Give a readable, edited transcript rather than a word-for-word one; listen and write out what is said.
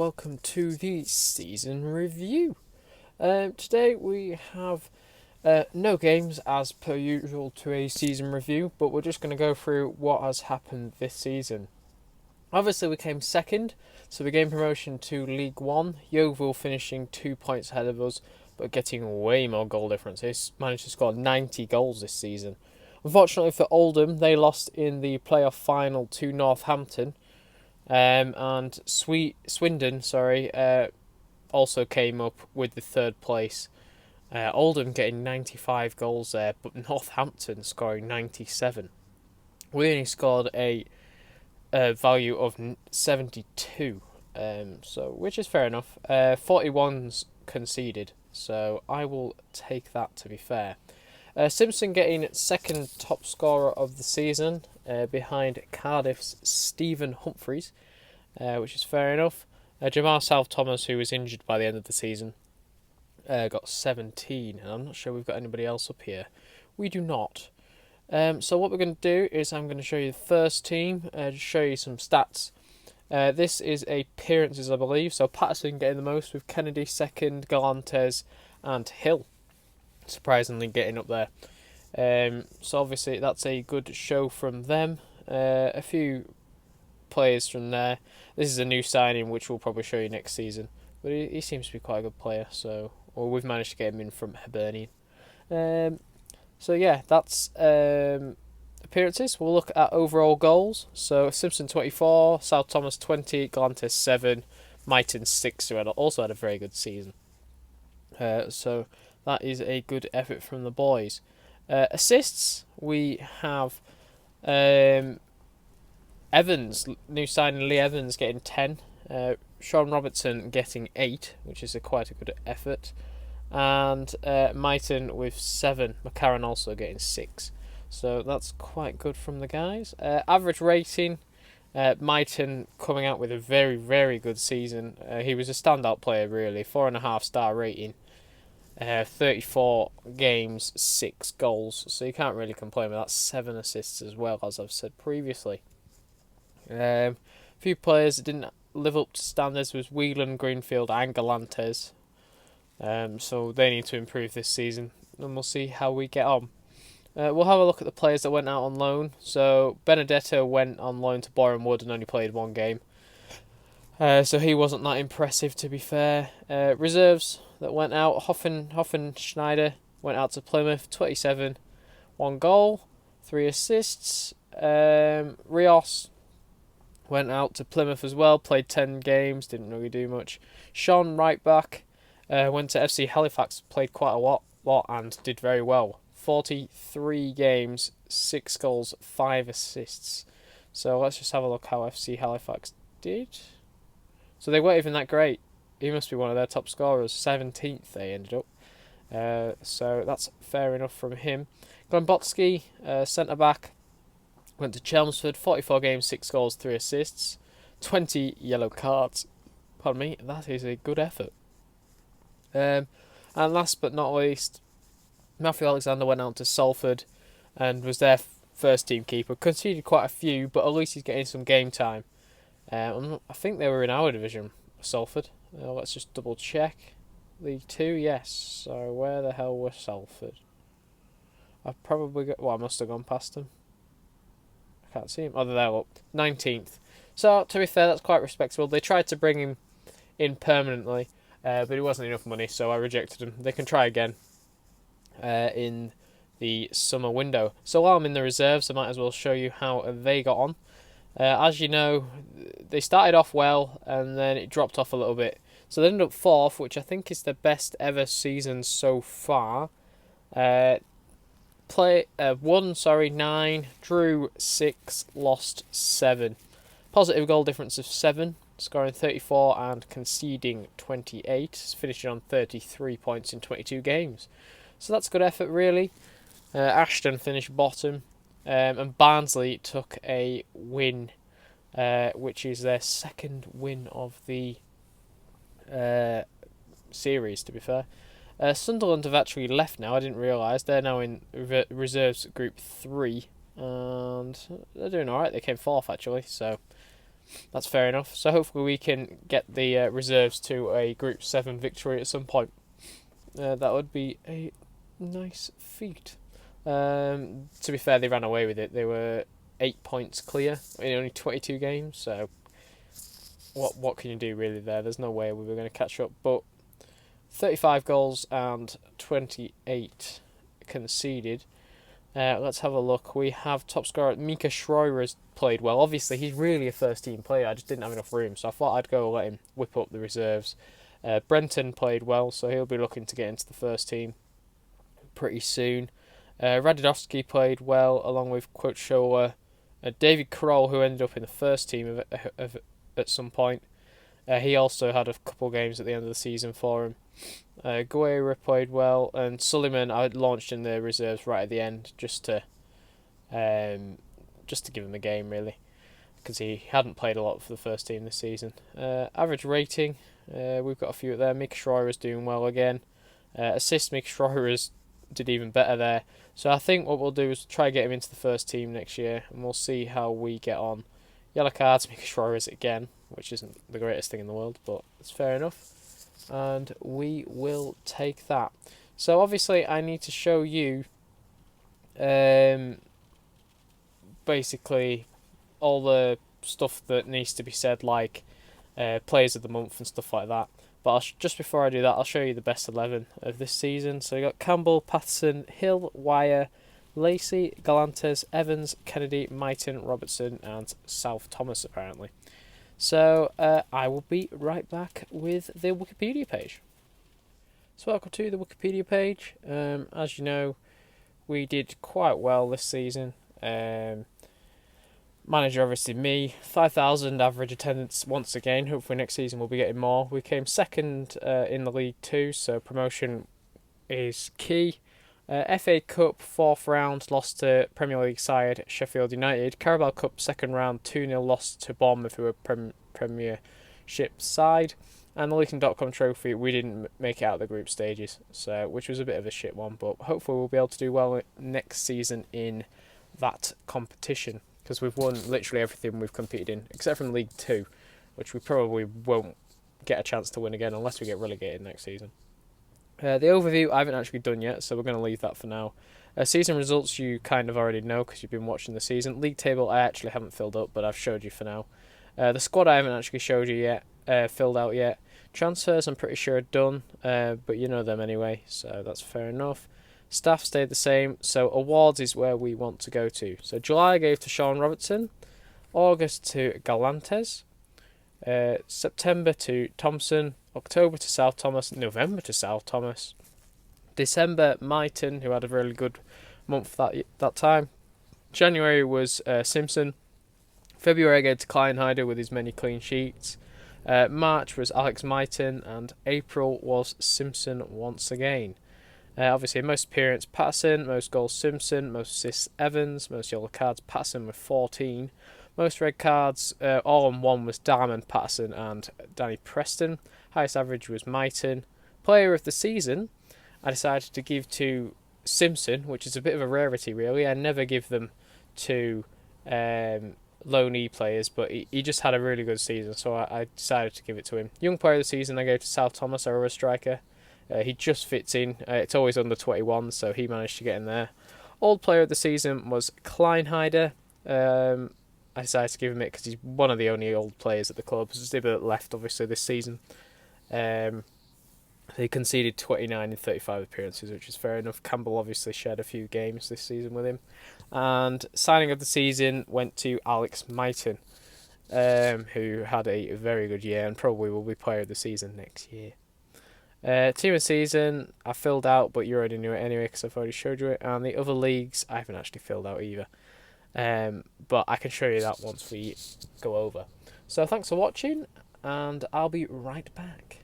Welcome to the season review. Today we have no games as per usual to a season review, but we're just going to go through what has happened this season. Obviously we came second, so we gained promotion to League 1, Yeovil finishing 2 points ahead of us, but getting way more goal difference. They managed to score 90 goals this season. Unfortunately for Oldham, they lost in the playoff final to Northampton. And Swindon, also came up with the third place. Oldham getting 95 goals there, but Northampton scoring 97. We only scored a value of 72, which is fair enough. 41's conceded, so I will take that, to be fair. Simpson getting second top scorer of the season, behind Cardiff's Stephen Humphreys, which is fair enough. Jamar South-Thomas, who was injured by the end of the season, got 17, and I'm not sure we've got anybody else up here. We do not. So what we're going to do is I'm going to show you the first team, just show you some stats. This is appearances, I believe. So Patterson getting the most with Kennedy second, Galantes and Hill surprisingly getting up there. So obviously that's a good show from them. A few players from there. This is a new signing which we'll probably show you next season, but he seems to be quite a good player, we've managed to get him in from Hibernian. So yeah, that's appearances. We'll look at overall goals. So Simpson 24, South Thomas 20, Galantes 7, Mighton 6, who also had a very good season. So that is a good effort from the boys. Assists, we have Evans, new signing Lee Evans getting 10, Sean Robertson getting 8, which is quite a good effort, and Mighton with 7, McCarran also getting 6. So that's quite good from the guys. Average rating, Mighton coming out with a very, very good season. He was a standout player really, 4.5 star rating. 34 games, 6 goals, so you can't really complain with that. 7 assists as well, as I've said previously. A few players that didn't live up to standards was Whelan, Greenfield and Galantes, so they need to improve this season, and we'll see how we get on. We'll have a look at the players that went out on loan. So Benedetto went on loan to Boreham Wood and only played 1 game, so he wasn't that impressive, to be fair. Reserves that went out, Hoffen-Schneider went out to Plymouth, 27, 1 goal, 3 assists. Rios went out to Plymouth as well, played 10 games, didn't really do much. Sean, right back, went to FC Halifax, played quite a lot and did very well. 43 games, 6 goals, 5 assists. So let's just have a look how FC Halifax did. So they weren't even that great. He must be one of their top scorers. 17th they ended up. So that's fair enough from him. Glenbotsky, centre-back, went to Chelmsford. 44 games, 6 goals, 3 assists. 20 yellow cards. Pardon me, that is a good effort. And last but not least, Matthew Alexander went out to Salford and was their first team keeper. Conceded quite a few, but at least he's getting some game time. I think they were in our division, Salford. Let's just double check. League 2, yes. So where the hell was Salford? I must have gone past them. I can't see him. Oh, they're up. 19th. So, to be fair, that's quite respectable. They tried to bring him in permanently, but it wasn't enough money, so I rejected him. They can try again in the summer window. So while I'm in the reserves, I might as well show you how they got on. As you know, they started off well and then it dropped off a little bit. So they ended up 4th, which I think is the best ever season so far. Won 9, drew 6, lost 7. Positive goal difference of 7, scoring 34 and conceding 28, finishing on 33 points in 22 games. So that's good effort really. Ashton finished bottom. And Barnsley took a win, which is their second win of the series, to be fair. Sunderland have actually left now, I didn't realise. They're now in reserves group 3, and they're doing alright. They came 4th, actually, so that's fair enough. So hopefully we can get the reserves to a Group 7 victory at some point. That would be a nice feat. To be fair, they ran away with it. They were 8 points clear in only 22 games, so what can you do really there? There's no way we were going to catch up. But 35 goals and 28 conceded. Let's have a look. We have top scorer Mika Schreier has played well. Obviously, he's really a first team player. I just didn't have enough room, so I thought I'd go let him whip up the reserves. Brenton played well, so he'll be looking to get into the first team pretty soon. Radidowski played well, along with Quochoa. David Kroll, who ended up in the first team at some point. He also had a couple games at the end of the season for him. Guerra played well, and Suleiman I launched in the reserves right at the end just to give him a game really, because he hadn't played a lot for the first team this season. Average rating, we've got a few there. Mick Schreier is doing well again. Assist, Mick Schreier did even better there. So I think what we'll do is try to get him into the first team next year, and we'll see how we get on. Yellow cards, Mick Schreier again, which isn't the greatest thing in the world, but it's fair enough. And we will take that. So obviously I need to show you basically all the stuff that needs to be said, like players of the month and stuff like that. But just before I do that, I'll show you the best 11 of this season. So we got Campbell, Patterson, Hill, Wire, Lacey, Galantes, Evans, Kennedy, Mighton, Robertson and South Thomas apparently. So I will be right back with the Wikipedia page. So welcome to the Wikipedia page. As you know, we did quite well this season. Manager obviously me, 5,000 average attendance once again. Hopefully next season we'll be getting more. We came second in the League 2, so promotion is key. FA Cup 4th round, lost to Premier League side Sheffield United. Carabao Cup 2nd round, 2-0 loss to Bournemouth, who were Premiership side. And the Leaking.com trophy, we didn't make it out of the group stages, so which was a bit of a shit one. But hopefully we'll be able to do well next season in that competition, because we've won literally everything we've competed in, except from League 2, which we probably won't get a chance to win again unless we get relegated next season. The overview I haven't actually done yet, so we're going to leave that for now. Season results you kind of already know because you've been watching the season. League table I actually haven't filled up, but I've showed you for now. The squad I haven't actually showed you yet, filled out yet. Transfers I'm pretty sure are done, but you know them anyway, so that's fair enough. Staff stayed the same, so awards is where we want to go to. So July I gave to Sean Robertson, August to Galantes, September to Thompson, October to South Thomas, November to South Thomas, December Mighton, who had a really good month that time. January was Simpson. February I gave to Kleinheider with his many clean sheets. March was Alex Mighton, and April was Simpson once again. Obviously, most appearance Patterson, most goals Simpson, most assists Evans, most yellow cards Patterson with 14. Most red cards, all on one, was Diamond, Patterson and Danny Preston. Highest average was Mighton. Player of the season, I decided to give to Simpson, which is a bit of a rarity really. I never give them to loanee players, but he just had a really good season, so I decided to give it to him. Young player of the season I gave to South Thomas, our other striker. He just fits in. It's always under 21, so he managed to get in there. Old player of the season was Kleinheider. I decided to give him it because he's one of the only old players at the club. Zibber left obviously this season. He conceded 29 in 35 appearances, which is fair enough. Campbell obviously shared a few games this season with him. And signing of the season went to Alex Mighton, who had a very good year and probably will be player of the season next year. Team of the season I filled out, but you already knew it anyway because I've already showed you it. And the other leagues I haven't actually filled out either. But I can show you that once we go over. So thanks for watching, and I'll be right back.